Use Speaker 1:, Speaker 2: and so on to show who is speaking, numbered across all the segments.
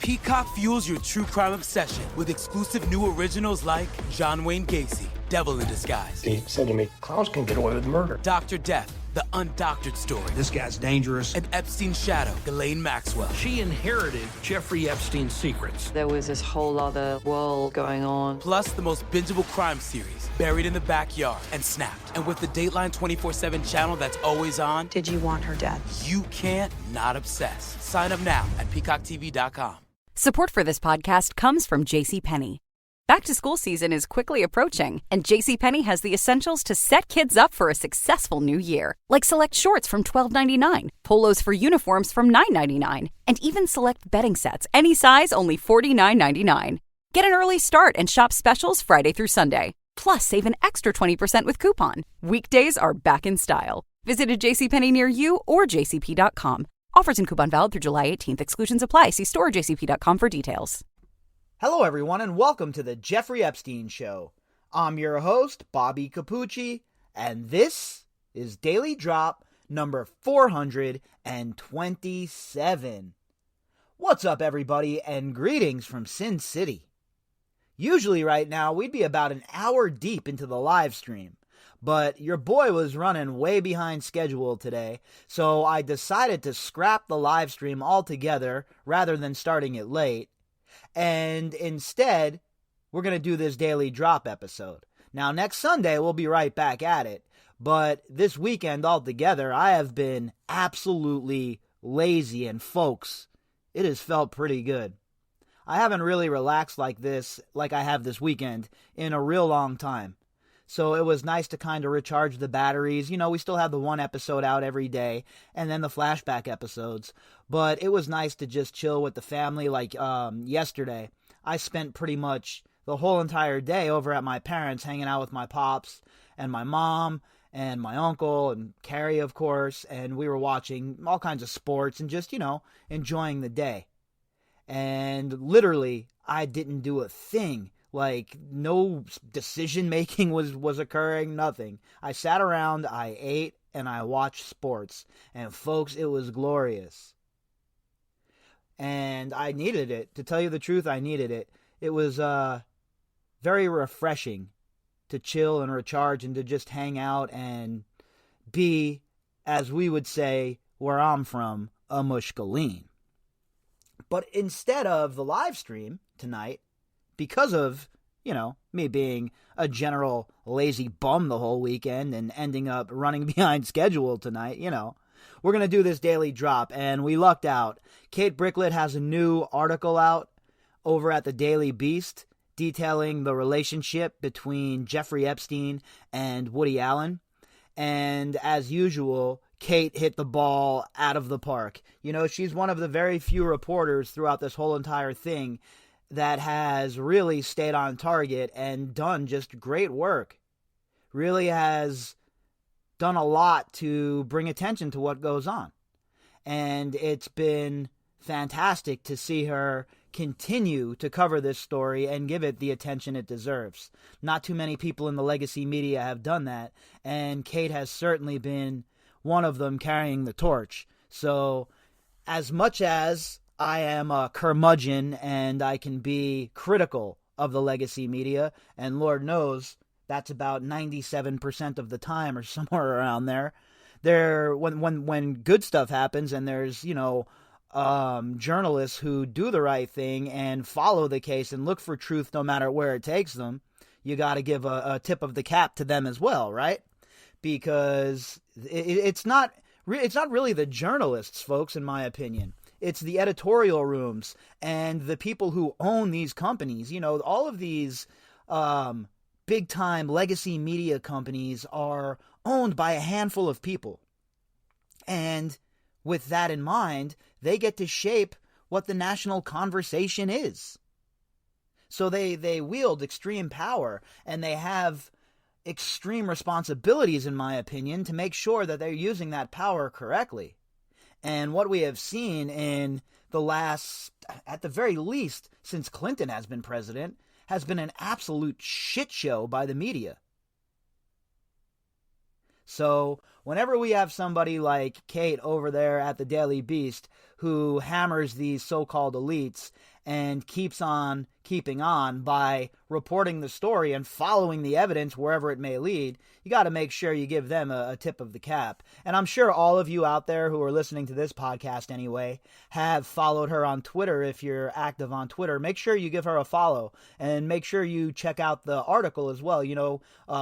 Speaker 1: Peacock fuels your true crime obsession with exclusive new originals like John Wayne Gacy, Devil in Disguise.
Speaker 2: He said to me, clowns can get away with murder.
Speaker 1: Dr. Death, the undoctored story.
Speaker 3: This guy's dangerous.
Speaker 1: And Epstein's shadow, Ghislaine Maxwell.
Speaker 3: She inherited Jeffrey Epstein's secrets.
Speaker 4: There was this whole other world going on.
Speaker 1: Plus the most bingeable crime series, Buried in the Backyard and Snapped. And with the Dateline 24/7 channel that's always on.
Speaker 5: Did you want her dead?
Speaker 1: You can't not obsess. Sign up now at peacocktv.com.
Speaker 6: Support for this podcast comes from JCPenney. Back to school season is quickly approaching, and JCPenney has the essentials to set kids up for a successful new year. Like select shorts from $12.99, polos for uniforms from $9.99, and even select bedding sets, any size, only $49.99. Get an early start and shop specials Friday through Sunday. Plus, save an extra 20% with coupon. Weekdays are back in style. Visit a JCPenney near you or jcp.com. Offers and coupon valid through July 18th. Exclusions apply. See store or jcp.com for details.
Speaker 7: Hello, everyone, and welcome to the Jeffrey Epstein Show. I'm your host, Bobbycapucci, and this is Daily Drop number 427. What's up, everybody, and greetings from Sin City. Usually right now, we'd be about an hour deep into the live stream. But your boy was running way behind schedule today, so I decided to scrap the live stream altogether rather than starting it late. And instead, we're going to do this daily drop episode. Now, next Sunday, we'll be right back at it. But this weekend altogether, I have been absolutely lazy, and folks, it has felt pretty good. I haven't really relaxed like this, like I have this weekend, in a real long time. So it was nice to kind of recharge the batteries. You know, we still have the one episode out every day, and then the flashback episodes. But it was nice to just chill with the family. Like yesterday, I spent pretty much the whole entire day over at my parents' hanging out with my pops and my mom and my uncle and Carrie, of course. And we were watching all kinds of sports and just, you know, enjoying the day. And literally, I didn't do a thing. Like, no decision-making was occurring, nothing. I sat around, I ate, and I watched sports. And, folks, it was glorious. And I needed it. To tell you the truth, I needed it. It was very refreshing to chill and recharge and to just hang out and be, as we would say, where I'm from, a mushkaleen. But instead of the live stream tonight, because of, you know, me being a general lazy bum the whole weekend and ending up running behind schedule tonight, you know, we're going to do this daily drop, and we lucked out. Kate Bricklet has a new article out over at the Daily Beast detailing the relationship between Jeffrey Epstein and Woody Allen. And as usual, Kate hit the ball out of the park. You know, she's one of the very few reporters throughout this whole entire thing that has really stayed on target and done just great work. Really has done a lot to bring attention to what goes on. And it's been fantastic to see her continue to cover this story and give it the attention it deserves. Not too many people in the legacy media have done that, and Kate has certainly been one of them carrying the torch. So, as much as I am a curmudgeon and I can be critical of the legacy media, and Lord knows that's about 97% of the time or somewhere around there. When good stuff happens and there's, you know, journalists who do the right thing and follow the case and look for truth no matter where it takes them, you got to give a tip of the cap to them as well, right? Because it's not really the journalists, folks, in my opinion. It's the editorial rooms and the people who own these companies. You know, all of these big-time legacy media companies are owned by a handful of people. And with that in mind, they get to shape what the national conversation is. So they wield extreme power, and they have extreme responsibilities, in my opinion, to make sure that they're using that power correctly. And what we have seen in the last, at the very least, since Clinton has been president, has been an absolute shit show by the media. So whenever we have somebody like Kate over there at the Daily Beast who hammers these so-called elites and keeps on keeping on by reporting the story and following the evidence wherever it may lead, you got to make sure you give them a tip of the cap. And I'm sure all of you out there who are listening to this podcast anyway have followed her on Twitter. If you're active on Twitter, make sure you give her a follow and make sure you check out the article as well.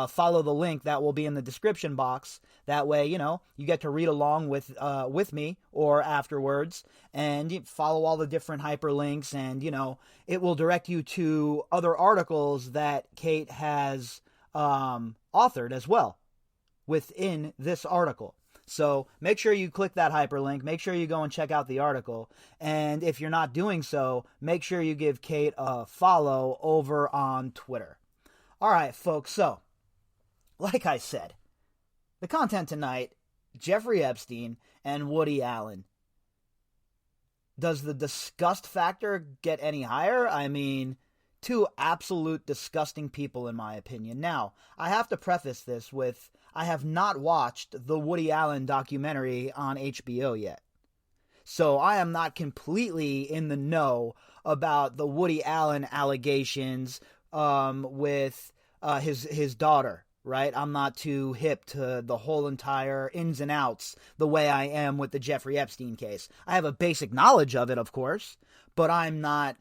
Speaker 7: Follow the link that will be in the description box. That way, you get to read along with me or afterwards, and you follow all the different hyperlinks, and it will direct you to other articles that Kate has authored as well within this article. So make sure you click that hyperlink, make sure you go and check out the article, and if you're not doing so, make sure you give Kate a follow over on Twitter. All right, folks, so like I said, the content tonight, Jeffrey Epstein and Woody Allen. Does the disgust factor get any higher? I mean, two absolute disgusting people in my opinion. Now, I have to preface this with, I have not watched the Woody Allen documentary on HBO yet. So I am not completely in the know about the Woody Allen allegations with his daughter. Right? I'm not too hip to the whole entire ins and outs the way I am with the Jeffrey Epstein case. I have a basic knowledge of it, of course, but I'm not,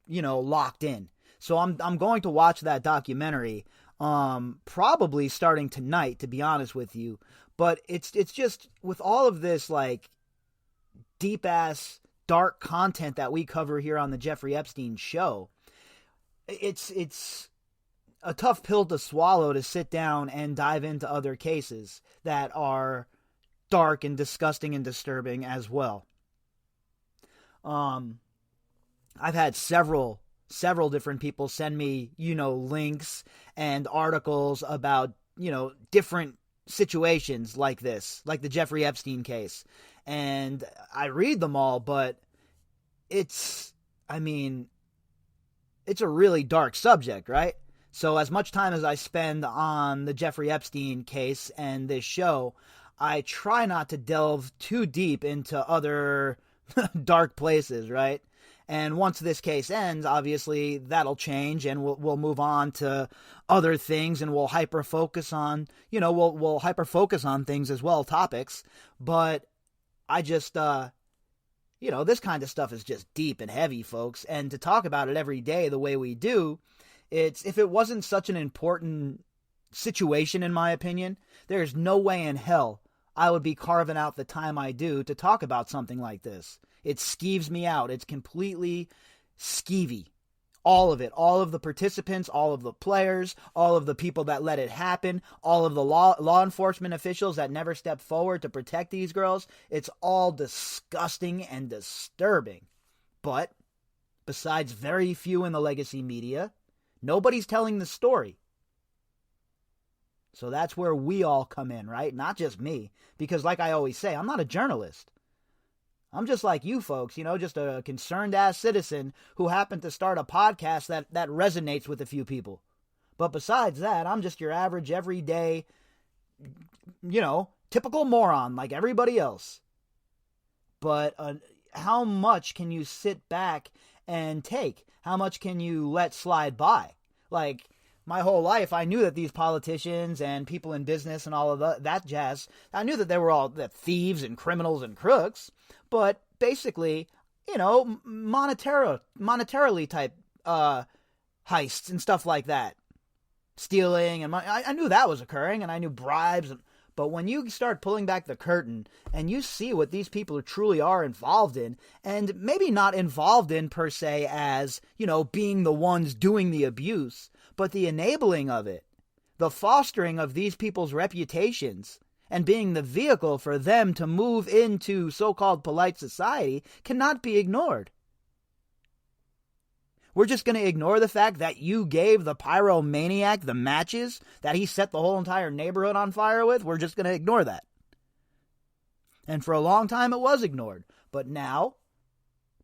Speaker 7: locked in. So I'm going to watch that documentary, probably starting tonight, to be honest with you. But it's just, with all of this, like, deep-ass, dark content that we cover here on the Jeffrey Epstein show, it's a tough pill to swallow to sit down and dive into other cases that are dark and disgusting and disturbing as well. I've had several different people send me, links and articles about, different situations like this, like the Jeffrey Epstein case. And I read them all, but it's a really dark subject, right? So as much time as I spend on the Jeffrey Epstein case and this show, I try not to delve too deep into other dark places, right? And once this case ends, obviously that'll change, and we'll move on to other things, and we'll hyper focus on things as well, topics. But I just this kind of stuff is just deep and heavy, folks, and to talk about it every day the way we do. If it wasn't such an important situation, in my opinion, there's no way in hell I would be carving out the time I do to talk about something like this. It skeeves me out. It's completely skeevy. All of it. All of the participants, all of the players, all of the people that let it happen, all of the law enforcement officials that never stepped forward to protect these girls. It's all disgusting and disturbing. But, besides very few in the legacy media, nobody's telling the story. So that's where we all come in, right? Not just me. Because like I always say, I'm not a journalist. I'm just like you folks, just a concerned-ass citizen who happened to start a podcast that resonates with a few people. But besides that, I'm just your average, everyday, typical moron like everybody else. But how much can you sit back and take? How much can you let slide by? Like, my whole life, I knew that these politicians and people in business and all of that jazz, I knew that they were all thieves and criminals and crooks. But basically, monetarily type heists and stuff like that. Stealing, and I knew that was occurring, and I knew bribes. But when you start pulling back the curtain and you see what these people truly are involved in, and maybe not involved in per se as, being the ones doing the abuse, but the enabling of it, the fostering of these people's reputations, and being the vehicle for them to move into so-called polite society cannot be ignored. We're just going to ignore the fact that you gave the pyromaniac the matches that he set the whole entire neighborhood on fire with? We're just going to ignore that. And for a long time it was ignored. But now,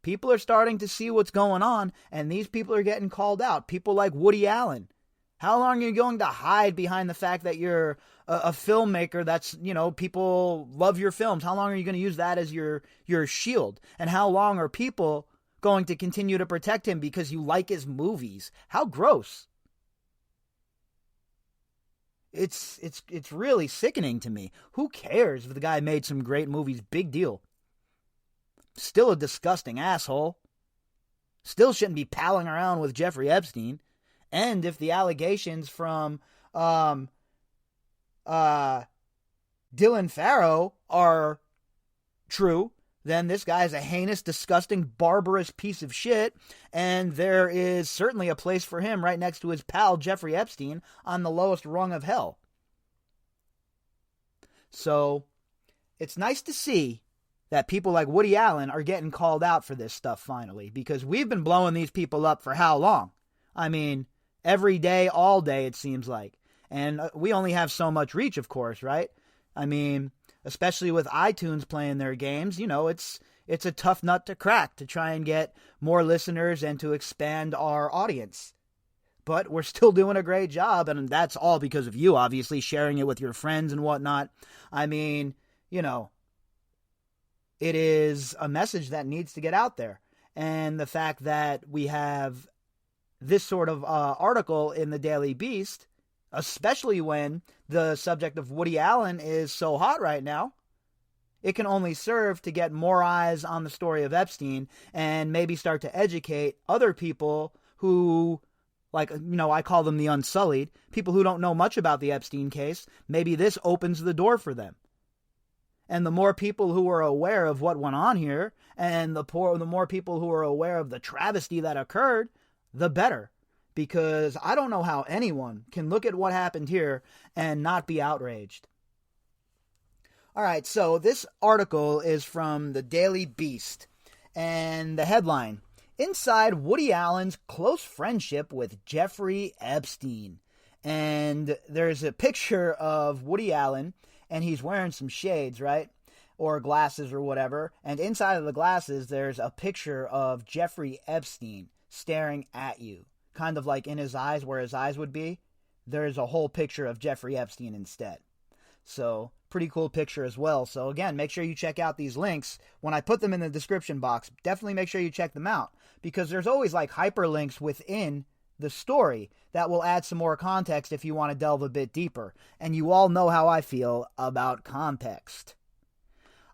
Speaker 7: people are starting to see what's going on, and these people are getting called out. People like Woody Allen. How long are you going to hide behind the fact that you're a filmmaker that's, people love your films? How long are you going to use that as your shield? And how long are people going to continue to protect him because you like his movies. How gross. It's really sickening to me. Who cares if the guy made some great movies? Big deal. Still a disgusting asshole. Still shouldn't be palling around with Jeffrey Epstein. And if the allegations from Dylan Farrow are true, then this guy is a heinous, disgusting, barbarous piece of shit, and there is certainly a place for him right next to his pal Jeffrey Epstein on the lowest rung of hell. So, it's nice to see that people like Woody Allen are getting called out for this stuff finally, because we've been blowing these people up for how long? I mean, every day, all day, it seems like. And we only have so much reach, of course, right? I mean, especially with iTunes playing their games, you know, it's a tough nut to crack to try and get more listeners and to expand our audience. But we're still doing a great job, and that's all because of you, obviously, sharing it with your friends and whatnot. I mean, you know, it is a message that needs to get out there. And the fact that we have this sort of article in the Daily Beast, especially when the subject of Woody Allen is so hot right now, it can only serve to get more eyes on the story of Epstein and maybe start to educate other people who, like, you know, I call them the unsullied, people who don't know much about the Epstein case. Maybe this opens the door for them. And the more people who are aware of what went on here, and the more people who are aware of the travesty that occurred, the better. Because I don't know how anyone can look at what happened here and not be outraged. All right, so this article is from the Daily Beast, and the headline, Inside Woody Allen's Close Friendship with Jeffrey Epstein. And there's a picture of Woody Allen, and he's wearing some shades, right? Or glasses or whatever. And inside of the glasses, there's a picture of Jeffrey Epstein staring at you. Kind of like in his eyes, where his eyes would be. There's a whole picture of Jeffrey Epstein instead. So, pretty cool picture as well. So again, make sure you check out these links. When I put them in the description box, definitely make sure you check them out. Because there's always like hyperlinks within the story that will add some more context if you want to delve a bit deeper. And you all know how I feel about context.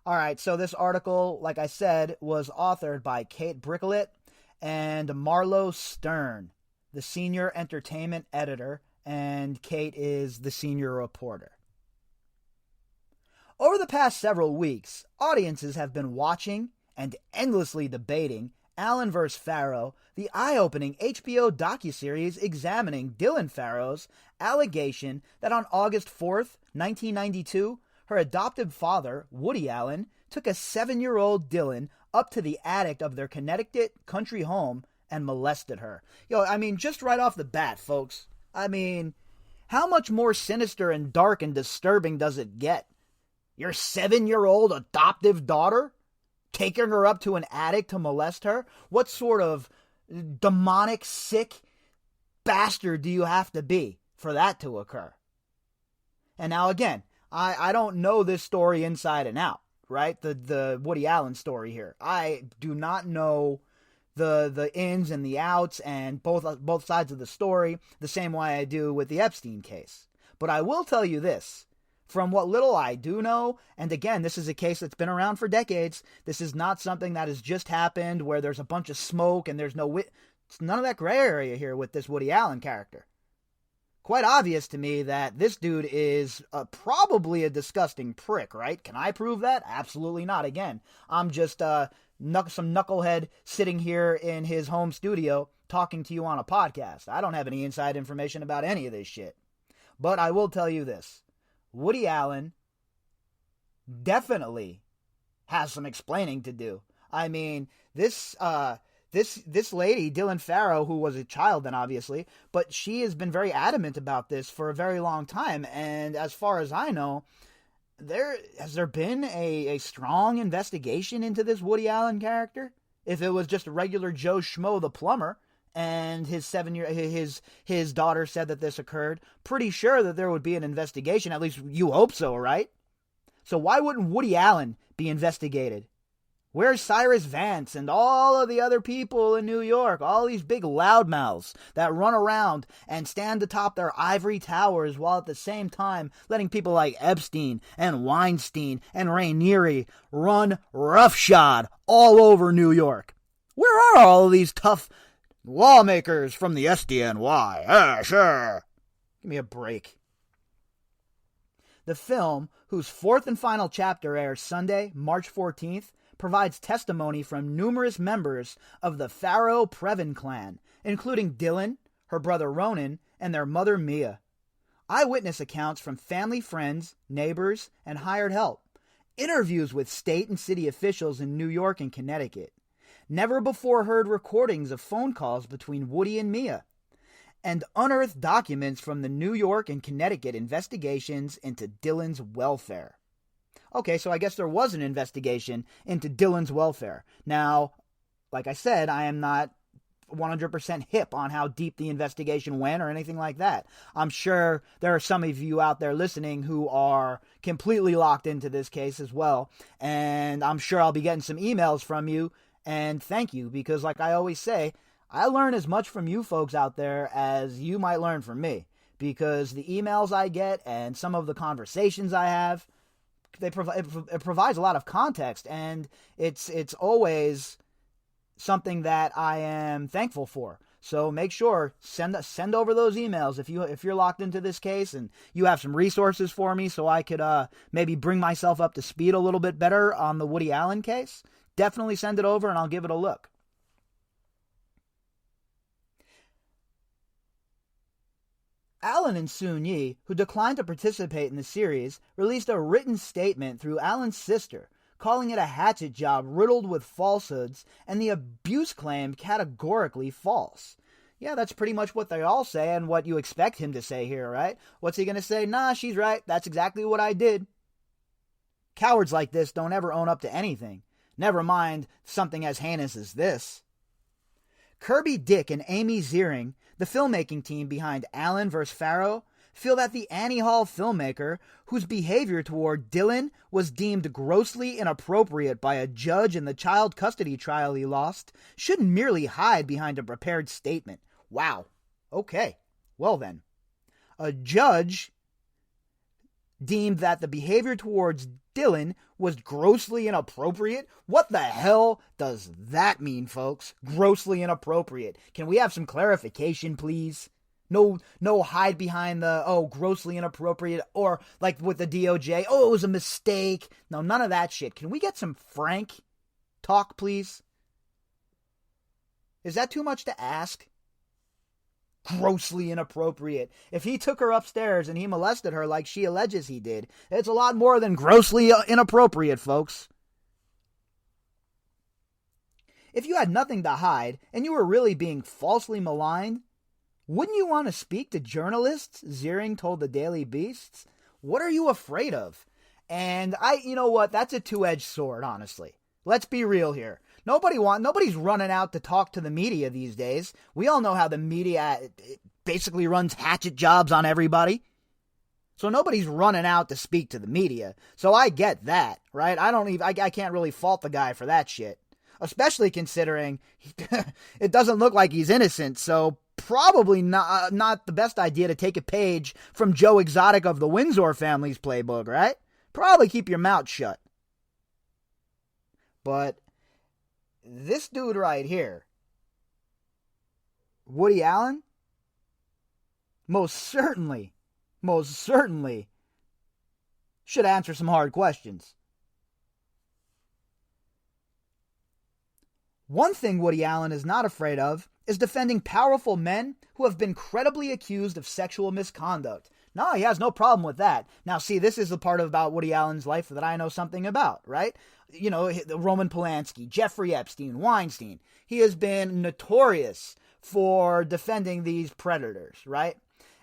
Speaker 7: Alright, so this article, like I said, was authored by Kate Bricklet and Marlo Stern, the senior entertainment editor, and Kate is the senior reporter. Over the past several weeks, audiences have been watching and endlessly debating Allen vs. Farrow, the eye-opening HBO docuseries examining Dylan Farrow's allegation that on August 4th, 1992, her adoptive father, Woody Allen, took a 7-year-old Dylan up to the attic of their Connecticut country home and molested her. I mean, just right off the bat, folks, I mean, how much more sinister and dark and disturbing does it get? Your 7-year-old adoptive daughter? Taking her up to an attic to molest her? What sort of demonic, sick bastard do you have to be for that to occur? And now again, I don't know this story inside and out, right? The Woody Allen story here. I do not know the ins and the outs and both sides of the story the same way I do with the Epstein case. But I will tell you this. From what little I do know, and again, this is a case that's been around for decades. This is not something that has just happened where there's a bunch of smoke and there's it's none of that gray area here with this Woody Allen character. Quite obvious to me that this dude is probably a disgusting prick, right? Can I prove that? Absolutely not. Again, I'm just some knucklehead sitting here in his home studio talking to you on a podcast. I don't have any inside information about any of this shit. But I will tell you this. Woody Allen definitely has some explaining to do. I mean, this lady, Dylan Farrow, who was a child then obviously, but she has been very adamant about this for a very long time. And as far as I know, has there been a strong investigation into this Woody Allen character? If it was just a regular Joe Schmo the plumber, and his daughter said that this occurred, pretty sure that there would be an investigation. At least you hope so, right? So why wouldn't Woody Allen be investigated? Where's Cyrus Vance and all of the other people in New York? All these big loudmouths that run around and stand atop their ivory towers while at the same time letting people like Epstein and Weinstein and Rainieri run roughshod all over New York. Where are all of these tough lawmakers from the SDNY? Sure. Give me a break. The film, whose fourth and final chapter airs Sunday, March 14th, provides testimony from numerous members of the Farrow Previn clan, including Dylan, her brother Ronan, and their mother Mia. Eyewitness accounts from family friends, neighbors, and hired help. Interviews with state and city officials in New York and Connecticut. Never before heard recordings of phone calls between Woody and Mia. And unearthed documents from the New York and Connecticut investigations into Dylan's welfare. Okay, so I guess there was an investigation into Dylan's welfare. Now, like I said, I am not 100% hip on how deep the investigation went or anything like that. I'm sure there are some of you out there listening who are completely locked into this case as well. And I'm sure I'll be getting some emails from you. And thank you, because like I always say, I learn as much from you folks out there as you might learn from me. Because the emails I get and some of the conversations I have, it provides a lot of context, and it's always something that I am thankful for. So make sure send over those emails if you're locked into this case and you have some resources for me, so I could maybe bring myself up to speed a little bit better on the Woody Allen case. Definitely send it over and I'll give it a look. Allen and Soon-Yi, who declined to participate in the series, released a written statement through Allen's sister, calling it a hatchet job riddled with falsehoods and the abuse claim categorically false. Yeah, that's pretty much what they all say and what you expect him to say here, right? What's he going to say? Nah, she's right. That's exactly what I did. Cowards like this don't ever own up to anything. Never mind something as heinous as this. Kirby Dick and Amy Ziering, the filmmaking team behind Allen vs. Farrow, feel that the Annie Hall filmmaker, whose behavior toward Dylan was deemed grossly inappropriate by a judge in the child custody trial he lost, shouldn't merely hide behind a prepared statement. Wow. Okay. Well then. A judge deemed that the behavior towards Dylan was grossly inappropriate? What the hell does that mean, folks? Grossly inappropriate. Can we have some clarification, please? No hide behind the, grossly inappropriate, or like with the DOJ, it was a mistake. No, none of that shit. Can we get some frank talk, please? Is that too much to ask? Grossly inappropriate. If he took her upstairs and he molested her like she alleges he did, it's a lot more than grossly inappropriate, folks. If you had nothing to hide and you were really being falsely maligned, wouldn't you want to speak to journalists? Ziering told the Daily Beast. What are you afraid of? And you know what? That's a two-edged sword, honestly. Let's be real here. Nobody's running out to talk to the media these days. We all know how the media basically runs hatchet jobs on everybody. So nobody's running out to speak to the media. So I get that, right? I can't really fault the guy for that shit. Especially considering it doesn't look like he's innocent. So probably not the best idea to take a page from Joe Exotic of the Windsor family's playbook, right? Probably keep your mouth shut. But this dude right here, Woody Allen, most certainly should answer some hard questions. One thing Woody Allen is not afraid of is defending powerful men who have been credibly accused of sexual misconduct. No, he has no problem with that. Now, see, this is the part about Woody Allen's life that I know something about, right? You know, Roman Polanski, Jeffrey Epstein, Weinstein. He has been notorious for defending these predators, right?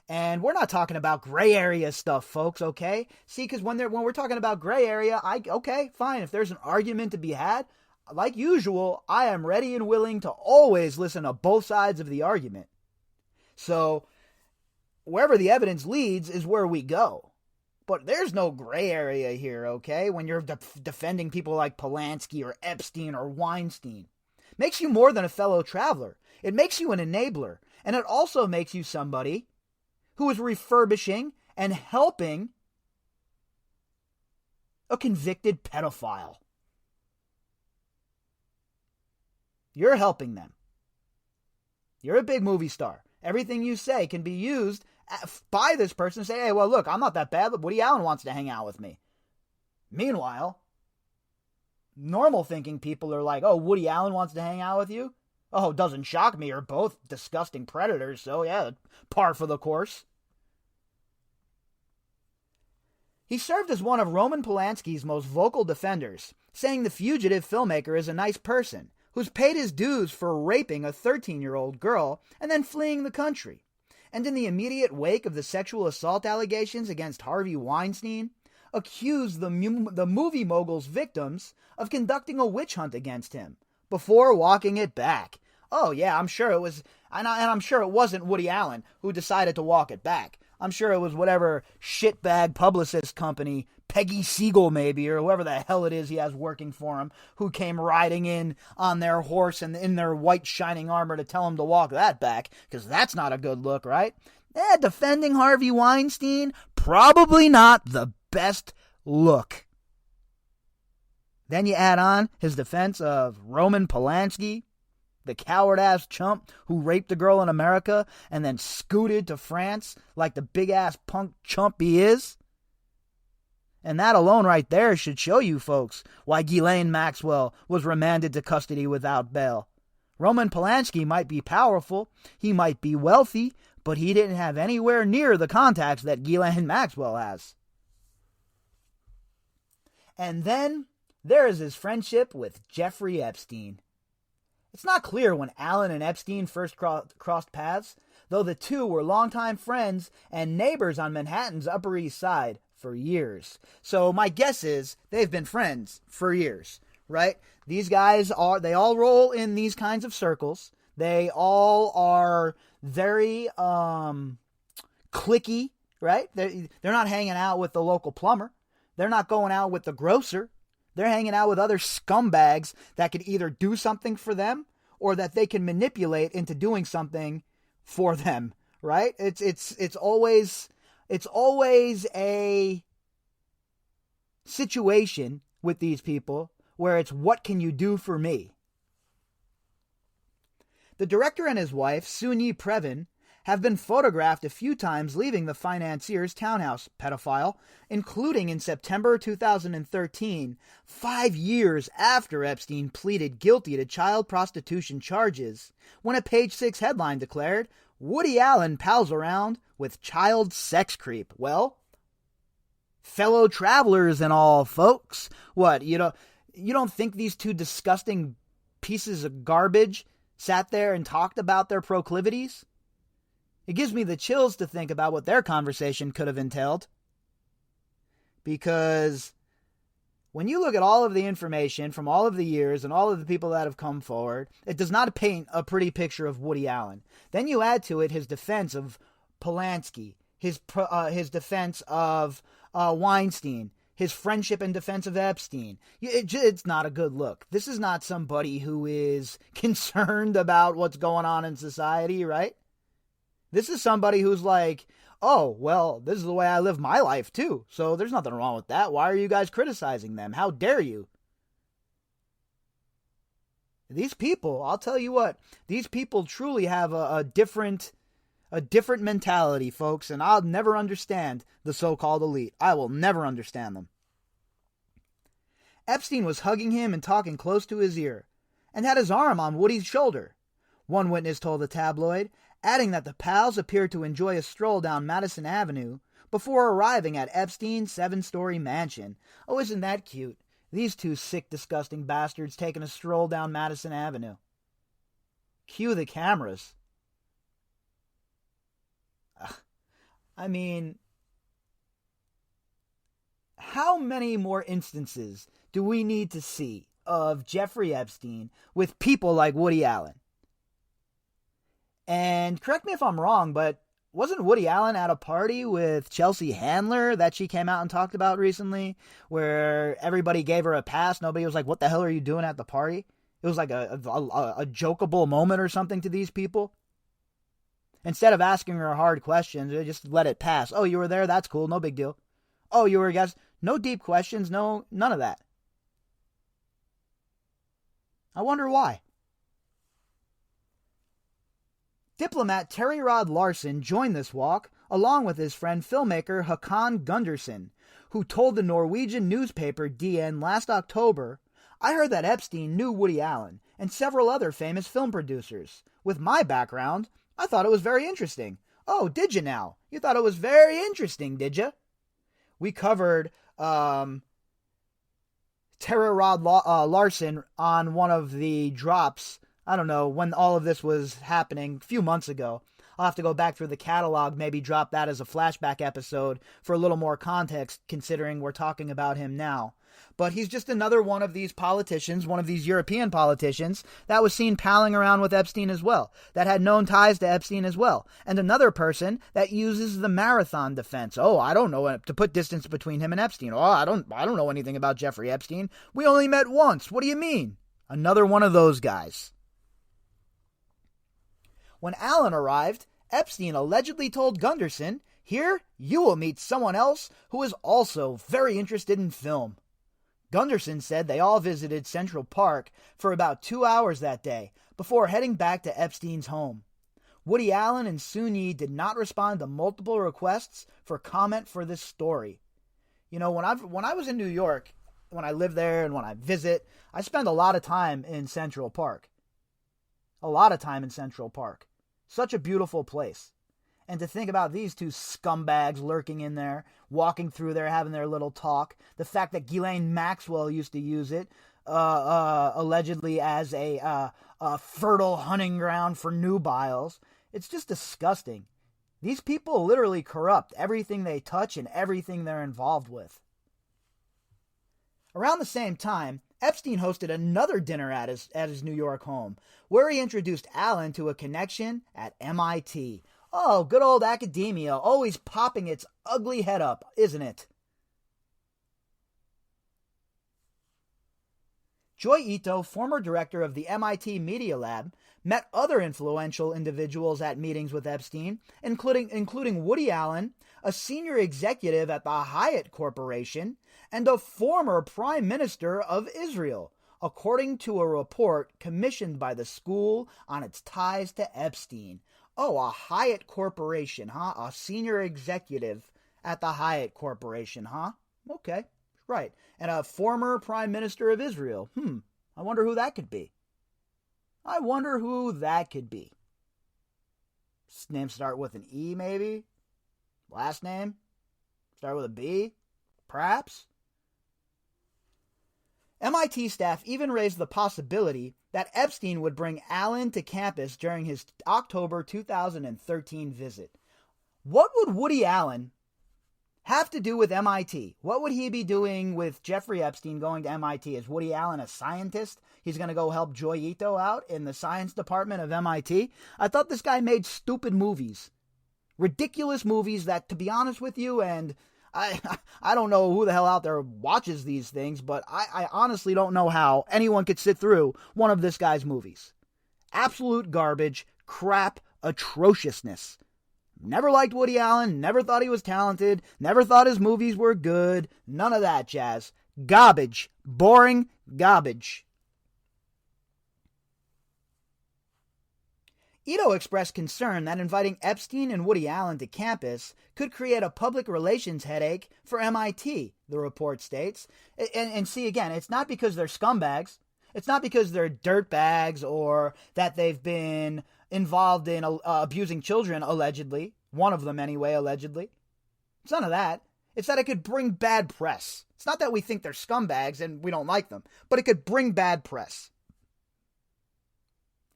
Speaker 7: And we're not talking about gray area stuff, folks, okay? See, because when we're talking about gray area, okay, fine. If there's an argument to be had, like usual, I am ready and willing to always listen to both sides of the argument. So, wherever the evidence leads is where we go. But there's no gray area here, okay? When you're defending people like Polanski or Epstein or Weinstein. Makes you more than a fellow traveler. It makes you an enabler. And it also makes you somebody who is refurbishing and helping a convicted pedophile. You're helping them. You're a big movie star. Everything you say can be used by this person to say, hey, well, look, I'm not that bad, but Woody Allen wants to hang out with me. Meanwhile, normal thinking people are like, oh, Woody Allen wants to hang out with you? Oh, doesn't shock me. You're both disgusting predators, so yeah, par for the course. He served as one of Roman Polanski's most vocal defenders, saying the fugitive filmmaker is a nice person who's paid his dues for raping a 13-year-old girl and then fleeing the country. And in the immediate wake of the sexual assault allegations against Harvey Weinstein, accused the movie mogul's victims of conducting a witch hunt against him before walking it back. Oh yeah, I'm sure it was, and I'm sure it wasn't Woody Allen who decided to walk it back. I'm sure it was whatever shitbag publicist company, Peggy Siegel maybe, or whoever the hell it is he has working for him, who came riding in on their horse and in their white shining armor to tell him to walk that back, because that's not a good look, right? Defending Harvey Weinstein, probably not the best look. Then you add on his defense of Roman Polanski, the coward-ass chump who raped a girl in America and then scooted to France like the big-ass punk chump he is. And that alone right there should show you folks why Ghislaine Maxwell was remanded to custody without bail. Roman Polanski might be powerful, he might be wealthy, but he didn't have anywhere near the contacts that Ghislaine Maxwell has. And then there is his friendship with Jeffrey Epstein. It's not clear when Allen and Epstein first crossed paths, though the two were longtime friends and neighbors on Manhattan's Upper East Side for years. So my guess is they've been friends for years, right? These guys they all roll in these kinds of circles. They all are very cliquey, right? They're not hanging out with the local plumber. They're not going out with the grocer. They're hanging out with other scumbags that could either do something for them or that they can manipulate into doing something for them, right? It's always a situation with these people where it's what can you do for me? The director and his wife, Soon-Yi Previn, have been photographed a few times leaving the financier's townhouse, pedophile, including in September 2013, 5 years after Epstein pleaded guilty to child prostitution charges, when a Page 6 headline declared, Woody Allen pals around with child sex creep. Well, fellow travelers and all, folks. What, you don't think these two disgusting pieces of garbage sat there and talked about their proclivities? It gives me the chills to think about what their conversation could have entailed. Because when you look at all of the information from all of the years and all of the people that have come forward, it does not paint a pretty picture of Woody Allen. Then you add to it his defense of Polanski, his defense of Weinstein, his friendship and defense of Epstein. It's not a good look. This is not somebody who is concerned about what's going on in society, right? This is somebody who's like, oh, well, this is the way I live my life too, so there's nothing wrong with that. Why are you guys criticizing them? How dare you? These people, I'll tell you what, these people truly have a different mentality, folks, and I'll never understand the so-called elite. I will never understand them. Epstein was hugging him and talking close to his ear, and had his arm on Woody's shoulder. One witness told the tabloid, adding that the pals appeared to enjoy a stroll down Madison Avenue before arriving at Epstein's 7-story mansion. Oh, isn't that cute? These two sick, disgusting bastards taking a stroll down Madison Avenue. Cue the cameras. I mean, how many more instances do we need to see of Jeffrey Epstein with people like Woody Allen? And correct me if I'm wrong, but wasn't Woody Allen at a party with Chelsea Handler that she came out and talked about recently, where everybody gave her a pass? Nobody was like, what the hell are you doing at the party? It was like a jokeable moment or something to these people. Instead of asking her hard questions, they just let it pass. Oh, you were there? That's cool. No big deal. Oh, you were a guest? No deep questions. No, none of that. I wonder why. Diplomat Terry Rod Larson joined this walk, along with his friend filmmaker Håkon Gundersen, who told the Norwegian newspaper DN last October, "I heard that Epstein knew Woody Allen and several other famous film producers. With my background, I thought it was very interesting." Oh, did you now? You thought it was very interesting, did you? We covered Terry Rod Larson on one of the drops, I don't know, when all of this was happening a few months ago. I'll have to go back through the catalog, maybe drop that as a flashback episode for a little more context, considering we're talking about him now. But he's just another one of these politicians, one of these European politicians, that was seen palling around with Epstein as well, that had known ties to Epstein as well. And another person that uses the marathon defense. Oh, I don't know, to put distance between him and Epstein. Oh, I don't know anything about Jeffrey Epstein. We only met once. What do you mean? Another one of those guys. When Allen arrived, Epstein allegedly told Gundersen, "Here, you will meet someone else who is also very interested in film." Gundersen said they all visited Central Park for about 2 hours that day before heading back to Epstein's home. Woody Allen and Soon Yi did not respond to multiple requests for comment for this story. You know, when I was in New York, when I live there and when I visit, I spend a lot of time in Central Park. A lot of time in Central Park. Such a beautiful place. And to think about these two scumbags lurking in there, walking through there, having their little talk. The fact that Ghislaine Maxwell used to use it, allegedly as a fertile hunting ground for nubiles. It's just disgusting. These people literally corrupt everything they touch and everything they're involved with. Around the same time, Epstein hosted another dinner at his New York home, where he introduced Allen to a connection at MIT. Oh, good old academia, always popping its ugly head up, isn't it? Joy Ito, former director of the MIT Media Lab, met other influential individuals at meetings with Epstein, including Woody Allen, a senior executive at the Hyatt Corporation, and a former Prime Minister of Israel, according to a report commissioned by the school on its ties to Epstein. Oh, a Hyatt Corporation, huh? A senior executive at the Hyatt Corporation, huh? Okay, right. And a former Prime Minister of Israel. I wonder who that could be. Name start with an E, maybe? Last name? Start with a B? Perhaps? MIT staff even raised the possibility that Epstein would bring Allen to campus during his October 2013 visit. What would Woody Allen have to do with MIT? What would he be doing with Jeffrey Epstein going to MIT? Is Woody Allen a scientist? He's going to go help Joy Ito out in the science department of MIT? I thought this guy made stupid movies. Ridiculous movies that, to be honest with you, and I don't know who the hell out there watches these things, but I honestly don't know how anyone could sit through one of this guy's movies. Absolute garbage, crap, atrociousness. Never liked Woody Allen, never thought he was talented, never thought his movies were good, none of that jazz. Garbage. Boring garbage. Ito expressed concern that inviting Epstein and Woody Allen to campus could create a public relations headache for MIT, the report states. And see, again, it's not because they're scumbags. It's not because they're dirtbags or that they've been involved in abusing children, allegedly. One of them, anyway, allegedly. It's none of that. It's that it could bring bad press. It's not that we think they're scumbags and we don't like them, but it could bring bad press.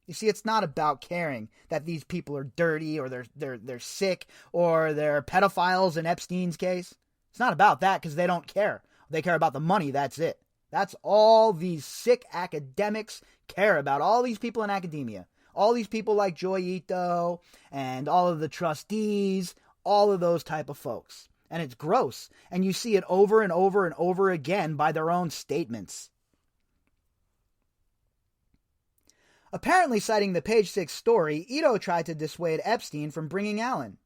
Speaker 7: You see, it's not about caring that these people are dirty or they're sick or they're pedophiles in Epstein's case. It's not about that because they don't care. They care about the money, that's it. That's all these sick academics care about. All these people in academia. All these people like Joy Ito and all of the trustees, all of those type of folks. And it's gross. And you see it over and over and over again by their own statements. Apparently citing the Page 6 story, Ito tried to dissuade Epstein from bringing Allen.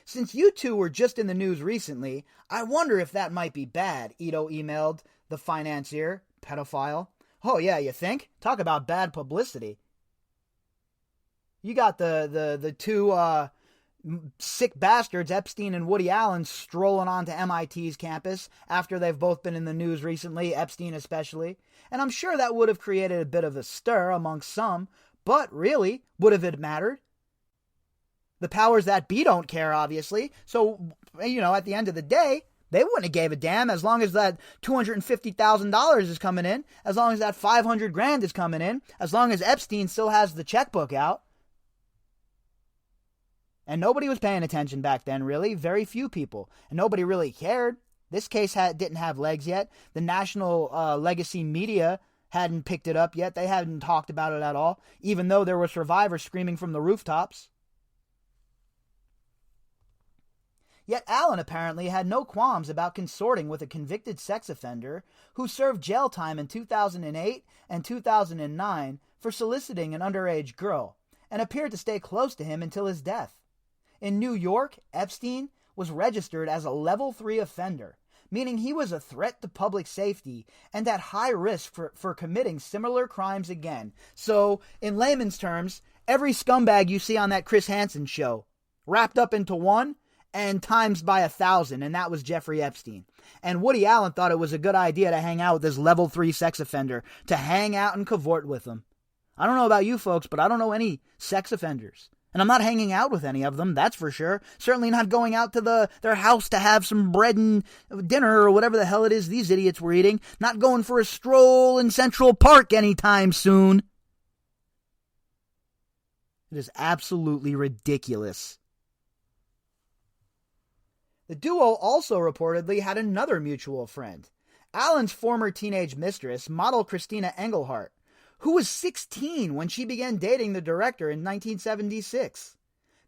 Speaker 7: Since you two were just in the news recently, I wonder if that might be bad, Ito emailed the financier, pedophile. Oh yeah, you think? Talk about bad publicity. You got the two sick bastards, Epstein and Woody Allen, strolling onto MIT's campus after they've both been in the news recently, Epstein especially. And I'm sure that would have created a bit of a stir amongst some, but really, would have it mattered? The powers that be don't care, obviously. So, at the end of the day, they wouldn't have gave a damn as long as that $250,000 is coming in, as long as that $500,000 is coming in, as long as Epstein still has the checkbook out. And nobody was paying attention back then, really. Very few people. And nobody really cared. This case didn't have legs yet. The national legacy media hadn't picked it up yet. They hadn't talked about it at all, even though there were survivors screaming from the rooftops. Yet Allen apparently had no qualms about consorting with a convicted sex offender who served jail time in 2008 and 2009 for soliciting an underage girl, and appeared to stay close to him until his death. In New York, Epstein was registered as a level 3 offender, meaning he was a threat to public safety and at high risk for committing similar crimes again. So, in layman's terms, every scumbag you see on that Chris Hansen show, wrapped up into one and times by 1,000, and that was Jeffrey Epstein. And Woody Allen thought it was a good idea to hang out with this level 3 sex offender, to hang out and cavort with him. I don't know about you folks, but I don't know any sex offenders. And I'm not hanging out with any of them, that's for sure. Certainly not going out to their house to have some bread and dinner or whatever the hell it is these idiots were eating. Not going for a stroll in Central Park anytime soon. It is absolutely ridiculous. The duo also reportedly had another mutual friend, Allen's former teenage mistress, model Christina Engelhardt, who was 16 when she began dating the director in 1976.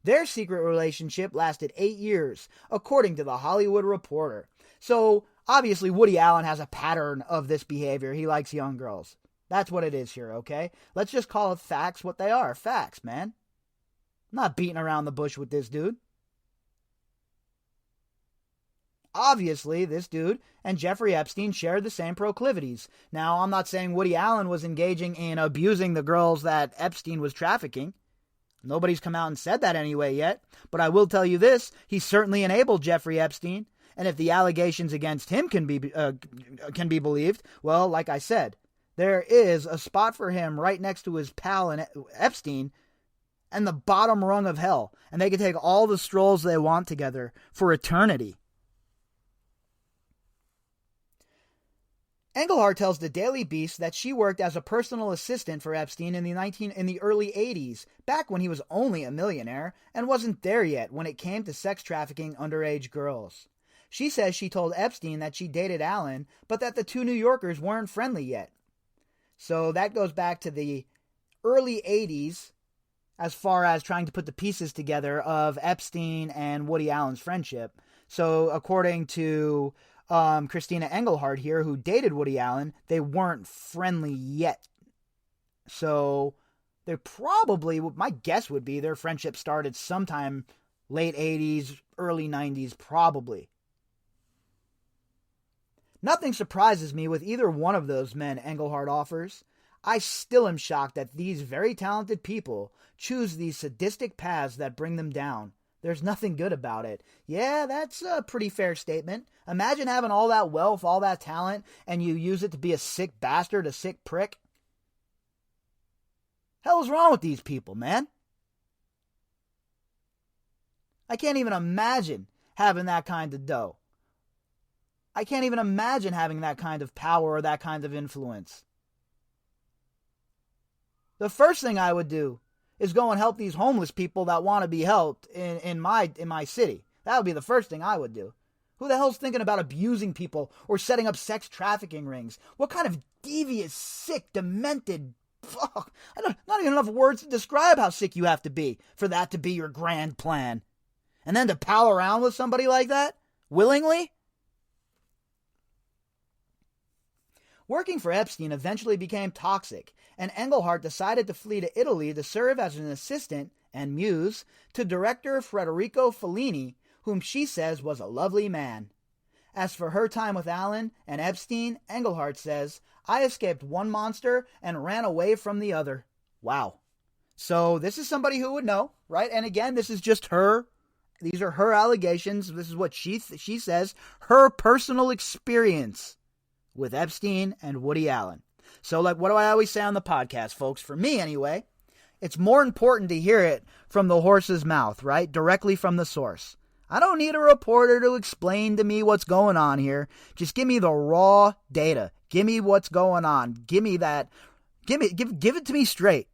Speaker 7: Their secret relationship lasted 8 years, according to The Hollywood Reporter. So, obviously, Woody Allen has a pattern of this behavior. He likes young girls. That's what it is here, okay? Let's just call it facts what they are. Facts, man. I'm not beating around the bush with this dude. Obviously, this dude and Jeffrey Epstein shared the same proclivities. Now, I'm not saying Woody Allen was engaging in abusing the girls that Epstein was trafficking. Nobody's come out and said that anyway yet. But I will tell you this, he certainly enabled Jeffrey Epstein. And if the allegations against him can be believed, well, like I said, there is a spot for him right next to his pal Epstein and the bottom rung of hell. And they can take all the strolls they want together for eternity. Engelhardt tells the Daily Beast that she worked as a personal assistant for Epstein in the early 80s, back when he was only a millionaire and wasn't there yet when it came to sex trafficking underage girls. She says she told Epstein that she dated Allen, but that the two New Yorkers weren't friendly yet. So that goes back to the early 80s as far as trying to put the pieces together of Epstein and Woody Allen's friendship. So according to Christina Engelhardt here, who dated Woody Allen, they weren't friendly yet. So they probably, my guess would be their friendship started sometime late 80s, early 90s, probably. Nothing surprises me with either one of those men Engelhardt offers. I still am shocked that these very talented people choose these sadistic paths that bring them down. There's nothing good about it. Yeah, that's a pretty fair statement. Imagine having all that wealth, all that talent, and you use it to be a sick bastard, a sick prick. Hell's wrong with these people, man? I can't even imagine having that kind of dough. I can't even imagine having that kind of power or that kind of influence. The first thing I would do is go and help these homeless people that want to be helped in my city. That would be the first thing I would do. Who the hell's thinking about abusing people or setting up sex trafficking rings? What kind of devious, sick, demented Fuck, not even enough words to describe how sick you have to be for that to be your grand plan. And then to pal around with somebody like that? Willingly? Working for Epstein eventually became toxic, and Engelhart decided to flee to Italy to serve as an assistant and muse to director Federico Fellini, whom she says was a lovely man. As for her time with Allen and Epstein, Engelhart says, I escaped one monster and ran away from the other. Wow. So this is somebody who would know, right? And again, this is just her. These are her allegations. This is what she says, her personal experience with Epstein and Woody Allen. So like, what do I always say on the podcast, folks? For me anyway, it's more important to hear it from the horse's mouth, right? Directly from the source. I don't need a reporter to explain to me what's going on here. Just give me the raw data. Give me what's going on. Give me that. Give it to me straight.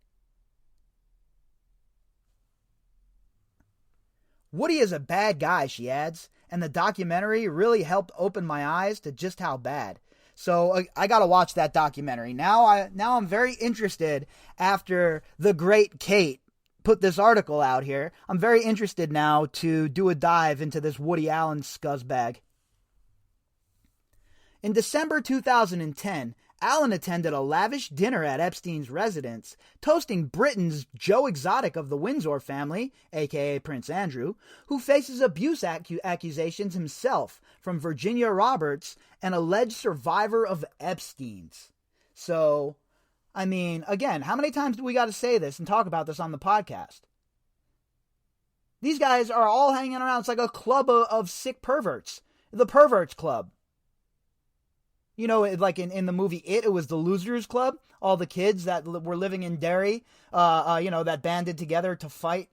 Speaker 7: Woody is a bad guy, she adds, and the documentary really helped open my eyes to just how bad. So I got to watch that documentary. Now I'm very interested after the great Kate put this article out here. I'm very interested now to do a dive into this Woody Allen scuzzbag. In December 2010, Allen attended a lavish dinner at Epstein's residence, toasting Britain's Joe Exotic of the Windsor family, aka Prince Andrew, who faces abuse accusations himself from Virginia Roberts, an alleged survivor of Epstein's. So, I mean, again, how many times do we got to say this and talk about this on the podcast? These guys are all hanging around. It's like a club of sick perverts. The Perverts Club. You know, like in the movie It was the Losers Club. All the kids that were living in Derry, that banded together to fight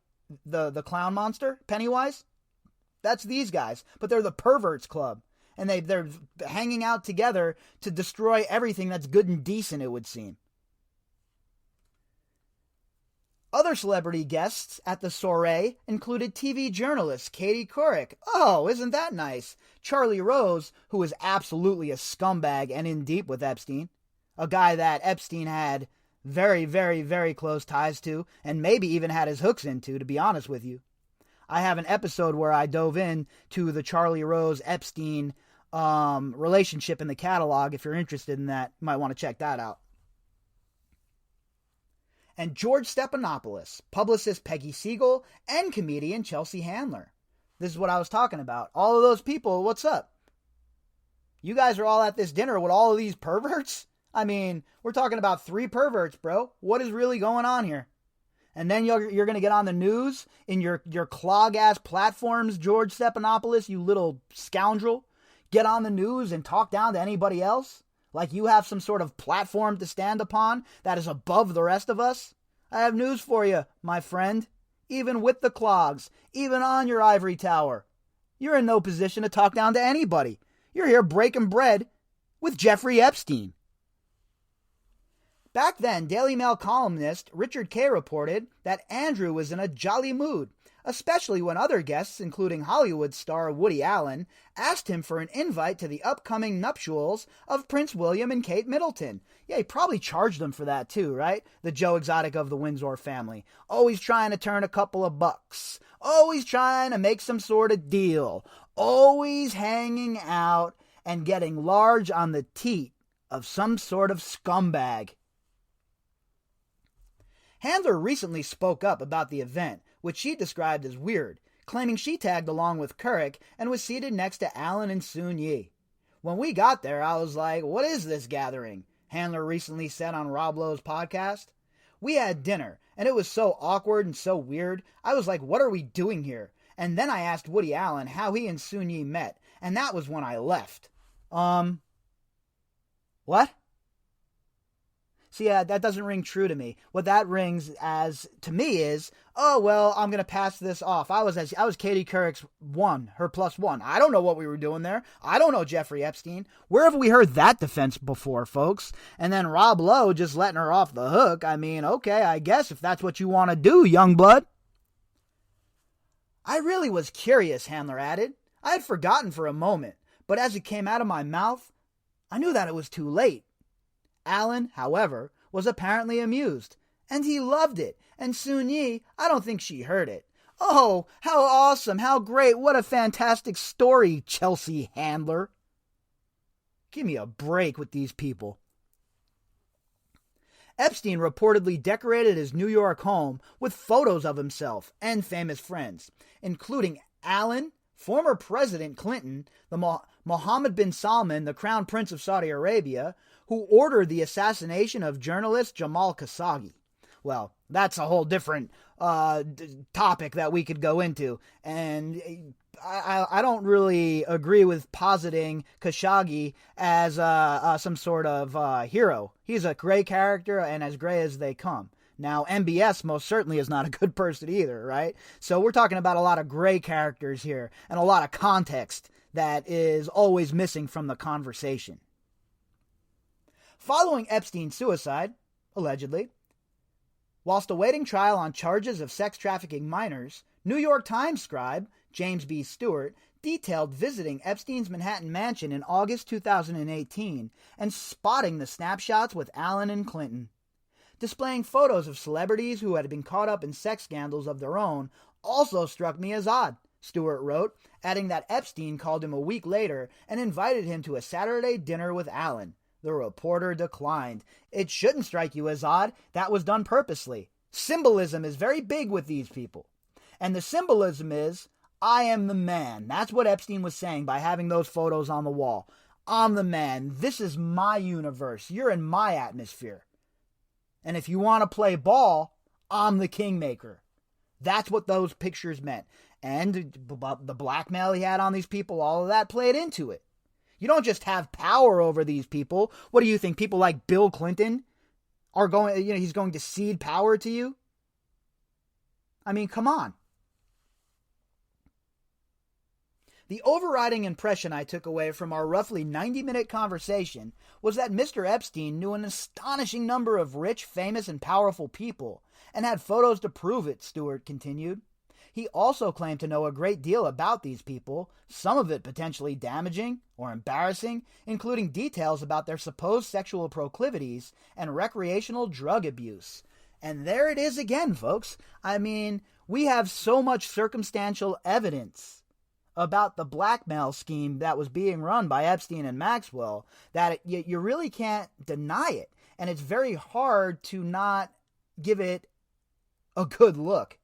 Speaker 7: the clown monster, Pennywise. That's these guys. But they're the Perverts Club. And they're hanging out together to destroy everything that's good and decent, it would seem. Other celebrity guests at the soiree included TV journalist Katie Couric. Oh, isn't that nice? Charlie Rose, who was absolutely a scumbag and in deep with Epstein. A guy that Epstein had very, very, very close ties to, and maybe even had his hooks into, to be honest with you. I have an episode where I dove in to the Charlie Rose-Epstein relationship in the catalog. If you're interested in that, you might want to check that out. And George Stephanopoulos, publicist Peggy Siegel, and comedian Chelsea Handler. This is what I was talking about. All of those people, what's up? You guys are all at this dinner with all of these perverts? I mean, we're talking about 3 perverts, bro. What is really going on here? And then you're going to get on the news in your clog-ass platforms, George Stephanopoulos, you little scoundrel. Get on the news and talk down to anybody else? Like you have some sort of platform to stand upon that is above the rest of us? I have news for you, my friend. Even with the clogs, even on your ivory tower, you're in no position to talk down to anybody. You're here breaking bread with Jeffrey Epstein. Back then, Daily Mail columnist Richard Kay reported that Andrew was in a jolly mood, especially when other guests, including Hollywood star Woody Allen, asked him for an invite to the upcoming nuptials of Prince William and Kate Middleton. Yeah, he probably charged them for that too, right? The Joe Exotic of the Windsor family. Always trying to turn a couple of bucks. Always trying to make some sort of deal. Always hanging out and getting large on the teat of some sort of scumbag. Handler recently spoke up about the event, which she described as weird, claiming she tagged along with Couric and was seated next to Allen and Soon Yi. When we got there, I was like, what is this gathering? Handler recently said on Rob Lowe's podcast. We had dinner, and it was so awkward and so weird. I was like, what are we doing here? And then I asked Woody Allen how he and Soon Yi met, and that was when I left. What? See, that doesn't ring true to me. What that rings as to me is, oh, well, I'm going to pass this off. I was Katie Couric's her plus one. I don't know what we were doing there. I don't know Jeffrey Epstein. Where have we heard that defense before, folks? And then Rob Lowe just letting her off the hook. I mean, okay, I guess if that's what you want to do, young blood. I really was curious, Handler added. I had forgotten for a moment, but as it came out of my mouth, I knew that it was too late. Allen, however, was apparently amused, and he loved it, and Soon Yi, I don't think she heard it. Oh, how awesome, how great, what a fantastic story, Chelsea Handler. Give me a break with these people. Epstein reportedly decorated his New York home with photos of himself and famous friends, including Alan, former President Clinton, the Mohammed bin Salman, the Crown Prince of Saudi Arabia, who ordered the assassination of journalist Jamal Khashoggi. Well, that's a whole different topic that we could go into, and I don't really agree with positing Khashoggi as some sort of hero. He's a gray character, and as gray as they come. Now, MBS most certainly is not a good person either, right? So we're talking about a lot of gray characters here, and a lot of context that is always missing from the conversation. Following Epstein's suicide, allegedly, whilst awaiting trial on charges of sex trafficking minors, New York Times scribe James B. Stewart detailed visiting Epstein's Manhattan mansion in August 2018 and spotting the snapshots with Allen and Clinton. Displaying photos of celebrities who had been caught up in sex scandals of their own also struck me as odd, Stewart wrote, adding that Epstein called him a week later and invited him to a Saturday dinner with Allen. The reporter declined. It shouldn't strike you as odd. That was done purposely. Symbolism is very big with these people. And the symbolism is, I am the man. That's what Epstein was saying by having those photos on the wall. I'm the man. This is my universe. You're in my atmosphere. And if you want to play ball, I'm the kingmaker. That's what those pictures meant. And the blackmail he had on these people, all of that played into it. You don't just have power over these people. What do you think? People like Bill Clinton are going, he's going to cede power to you? I mean, come on. The overriding impression I took away from our roughly 90-minute conversation was that Mr. Epstein knew an astonishing number of rich, famous, and powerful people, and had photos to prove it, Stewart continued. He also claimed to know a great deal about these people, some of it potentially damaging or embarrassing, including details about their supposed sexual proclivities and recreational drug abuse. And there it is again, folks. I mean, we have so much circumstantial evidence about the blackmail scheme that was being run by Epstein and Maxwell that you really can't deny it. And it's very hard to not give it a good look.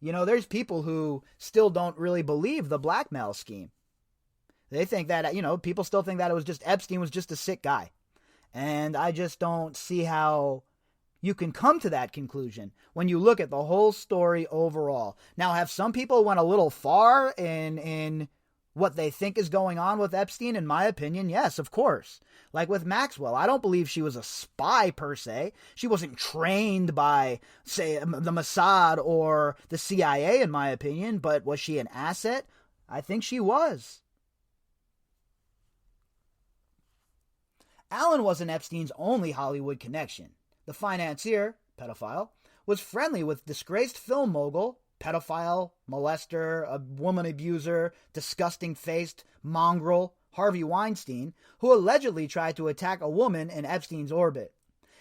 Speaker 7: There's people who still don't really believe the blackmail scheme. They think that, people still think that it was just Epstein was just a sick guy. And I just don't see how you can come to that conclusion when you look at the whole story overall. Now, have some people went a little far in what they think is going on with Epstein? In my opinion, yes, of course. Like with Maxwell, I don't believe she was a spy per se. She wasn't trained by, say, the Mossad or the CIA, in my opinion, but was she an asset? I think she was. Allen wasn't Epstein's only Hollywood connection. The financier, pedophile, was friendly with disgraced film mogul, pedophile, molester, a woman abuser, disgusting-faced mongrel, Harvey Weinstein, who allegedly tried to attack a woman in Epstein's orbit.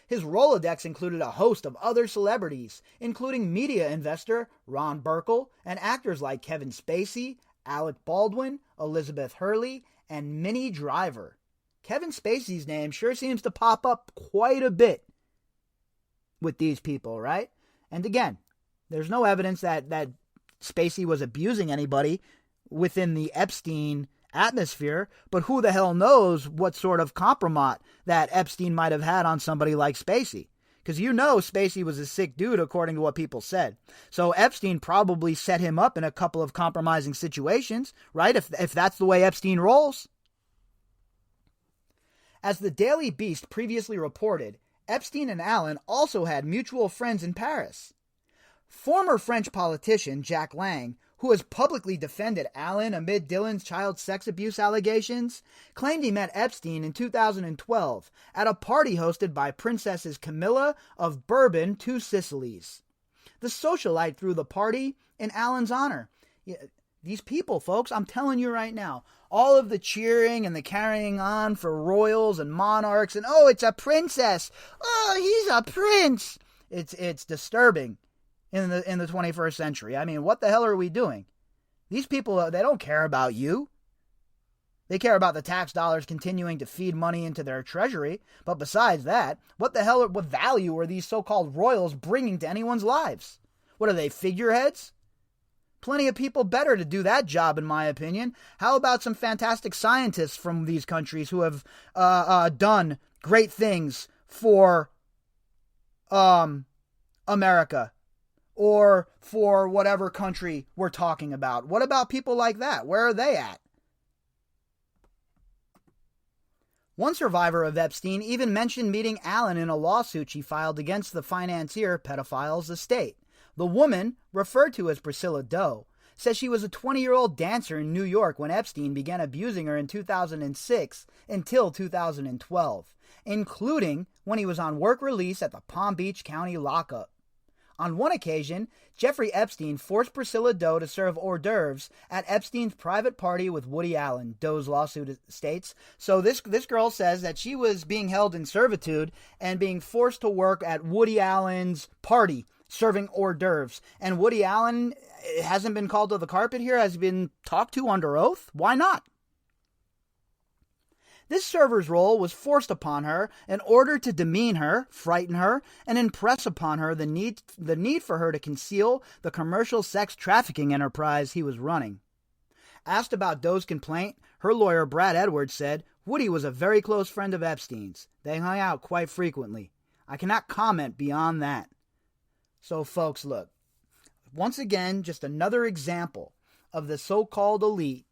Speaker 7: His Rolodex included a host of other celebrities, including media investor Ron Burkle and actors like Kevin Spacey, Alec Baldwin, Elizabeth Hurley, and Minnie Driver. Kevin Spacey's name sure seems to pop up quite a bit with these people, right? And again, there's no evidence that Spacey was abusing anybody within the Epstein atmosphere, but who the hell knows what sort of compromise that Epstein might have had on somebody like Spacey. Because Spacey was a sick dude according to what people said. So Epstein probably set him up in a couple of compromising situations, right? If that's the way Epstein rolls. As the Daily Beast previously reported, Epstein and Allen also had mutual friends in Paris. Former French politician Jack Lang, who has publicly defended Allen amid Dylan's child sex abuse allegations, claimed he met Epstein in 2012 at a party hosted by Princesses Camilla of Bourbon, Two Sicilies. The socialite threw the party in Allen's honor. These people, folks, I'm telling you right now, all of the cheering and the carrying on for royals and monarchs and, oh, it's a princess. Oh, he's a prince. It's disturbing in the 21st century. I mean, what the hell are we doing? These people, they don't care about you. They care about the tax dollars continuing to feed money into their treasury. But besides that, what value are these so-called royals bringing to anyone's lives? What are they, figureheads? Plenty of people better to do that job, in my opinion. How about some fantastic scientists from these countries who have done great things for America or for whatever country we're talking about? What about people like that? Where are they at? One survivor of Epstein even mentioned meeting Allen in a lawsuit she filed against the financier pedophile's estate. The woman, referred to as Priscilla Doe, says she was a 20-year-old dancer in New York when Epstein began abusing her in 2006 until 2012, including when he was on work release at the Palm Beach County lockup. On one occasion, Jeffrey Epstein forced Priscilla Doe to serve hors d'oeuvres at Epstein's private party with Woody Allen, Doe's lawsuit states. So this girl says that she was being held in servitude and being forced to work at Woody Allen's party, serving hors d'oeuvres. And Woody Allen hasn't been called to the carpet here, has been talked to under oath. Why not? This server's role was forced upon her in order to demean her, frighten her, and impress upon her the need for her to conceal the commercial sex trafficking enterprise he was running. Asked about Doe's complaint, her lawyer Brad Edwards said, Woody was a very close friend of Epstein's. They hung out quite frequently. I cannot comment beyond that. So folks, look, once again, just another example of the so-called elite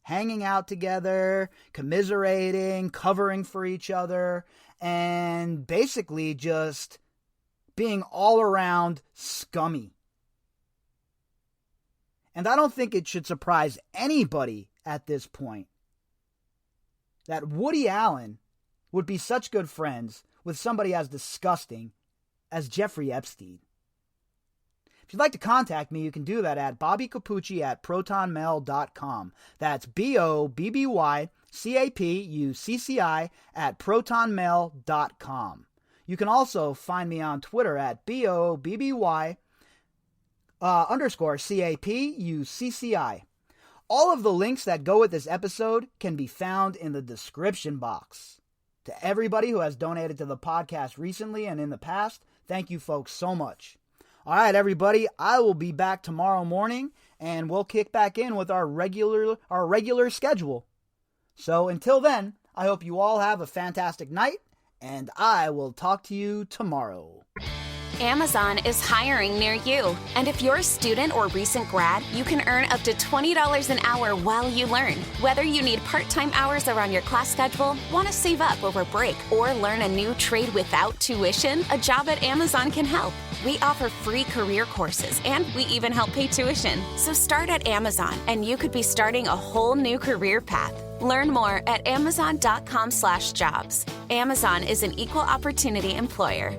Speaker 7: hanging out together, commiserating, covering for each other, and basically just being all around scummy. And I don't think it should surprise anybody at this point that Woody Allen would be such good friends with somebody as disgusting as Jeffrey Epstein. If you'd like to contact me, you can do that at bobbycapucci@protonmail.com. That's BOBBYCAPUCCI at protonmail.com. You can also find me on Twitter at BOBBY _CAPUCCI. All of the links that go with this episode can be found in the description box. To everybody who has donated to the podcast recently and in the past, thank you folks so much. All right, everybody, I will be back tomorrow morning, and we'll kick back in with our regular schedule. So until then, I hope you all have a fantastic night, and I will talk to you tomorrow.
Speaker 5: Amazon is hiring near you. And if you're a student or recent grad, you can earn up to $20 an hour while you learn. Whether you need part-time hours around your class schedule, want to save up over break, or learn a new trade without tuition, a job at Amazon can help. We offer free career courses, and we even help pay tuition. So start at Amazon, and you could be starting a whole new career path. Learn more at amazon.com/jobs. Amazon is an equal opportunity employer.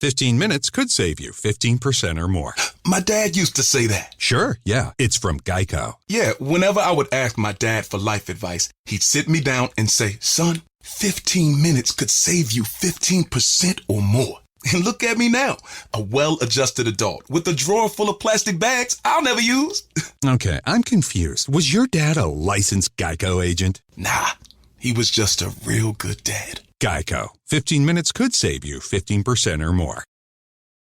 Speaker 8: 15 minutes could save you 15% or more.
Speaker 9: My dad used to say that.
Speaker 8: Sure, yeah. It's from Geico.
Speaker 9: Yeah, whenever I would ask my dad for life advice, he'd sit me down and say, son, 15 minutes could save you 15% or more. And look at me now, a well-adjusted adult with a drawer full of plastic bags I'll never use.
Speaker 8: Okay, I'm confused. Was your dad a licensed Geico agent?
Speaker 9: Nah, he was just a real good dad.
Speaker 8: Geico. 15 minutes could save you 15% or more.